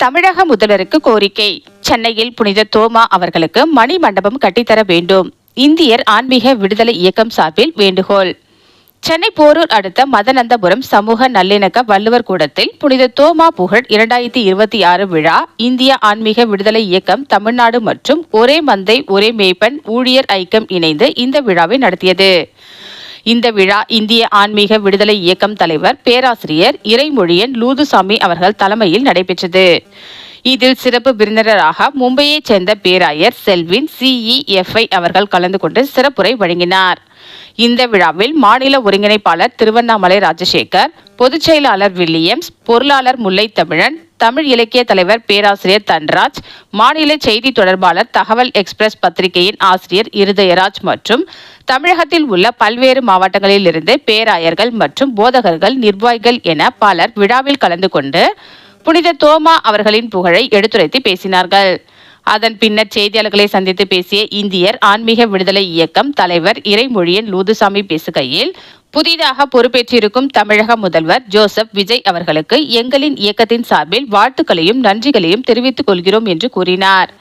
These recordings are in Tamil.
தமிழக முதல்வருக்கு கோரிக்கை. சென்னையில் புனித தோமா அவர்களுக்கு மணி மண்டபம் கட்டித்தர வேண்டும். இந்தியர் ஆன்மீக விடுதலை இயக்கம் சார்பில் வேண்டுகோள். சென்னை போரூர் அடுத்த மதனந்தபுரம் சமூக நல்லிணக்க வள்ளுவர் கூடத்தில் புனித தோமா புகழ் 2026 விழா இந்திய ஆன்மீக விடுதலை இயக்கம் தமிழ்நாடு மற்றும் ஒரே மந்தை ஒரே மேய்ப்பன் ஊழியர் ஐக்கியம் இணைந்து இந்த விழாவை நடத்தியது. இந்த விழா இந்திய ஆன்மீக விடுதலை இயக்கம் தலைவர் பேராசிரியர் இறைமொழியன் லூதுசாமி அவர்கள் தலைமையில் நடைபெற்றது. இதில் சிறப்பு விருந்தினராக மும்பையைச் சேர்ந்த பேராயர் செல்வின் CEFI அவர்கள் கலந்து கொண்டு சிறப்புரை வழங்கினார். இந்த விழாவில் மாநில ஒருங்கிணைப்பாளர் திருவண்ணாமலை ராஜசேகர், பொதுச் செயலாளர் வில்லியம்ஸ், பொருளாளர் முல்லை தமிழன், தமிழ் இலக்கிய தலைவர் பேராசிரியர் தன்ராஜ், மாநில செய்தி தொடர்பாளர் தகவல் எக்ஸ்பிரஸ் பத்திரிகையின் ஆசிரியர் இருதயராஜ் மற்றும் தமிழகத்தில் உள்ள பல்வேறு மாவட்டங்களில் இருந்து பேராயர்கள் மற்றும் போதகர்கள், நிர்வாகிகள் என பலர் விழாவில் கலந்து கொண்டு புனித தோமா அவர்களின் புகழை எடுத்துரைத்து பேசினார்கள். அதன் பின்னர் செய்தியாளர்களை சந்தித்து பேசிய இந்தியர் ஆன்மீக விடுதலை இயக்கம் தலைவர் இறைமொழியன் லூதுசாமி பேசுகையில், புதிதாக பொறுப்பேற்றிருக்கும் தமிழக முதல்வர் ஜோசப் விஜய் அவர்களுக்கு எங்களின் இயக்கத்தின் சார்பில் வாழ்த்துக்களையும் நன்றிகளையும் தெரிவித்துக் கொள்கிறோம் என்று கூறினார்.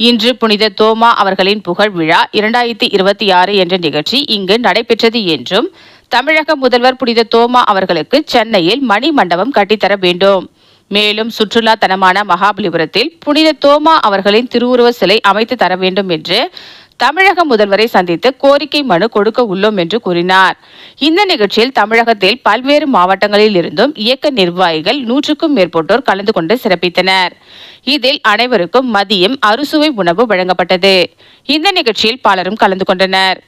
இன்று புனித தோமா அவர்களின் புகழ் விழா 2026 என்ற நிகழ்ச்சி இங்கு நடைபெற்றது என்றும், தமிழக முதல்வர் புனித தோமா அவர்களுக்கு சென்னையில் மணி மண்டபம் கட்டித்தர வேண்டும். மேலும் சுற்றுலா தனமான மகாபலிபுரத்தில் புனித தோமா அவர்களின் திருவுருவ சிலை அமைத்து தர வேண்டும் என்று தமிழக முதல்வரை சந்தித்து கோரிக்கை மனு கொடுக்க உள்ளோம் என்று கூறினார். இந்த நிகழ்ச்சியில் தமிழகத்தில் பல்வேறு மாவட்டங்களில் இருந்தும் இயக்க நிர்வாகிகள் 100க்கும் மேற்பட்டோர் கலந்து கொண்டு சிறப்பித்தனர். இதில் அனைவருக்கும் மதியம் அறுசுவை உணவு வழங்கப்பட்டது. இந்த நிகழ்ச்சியில் பலரும் கலந்து கொண்டனர்.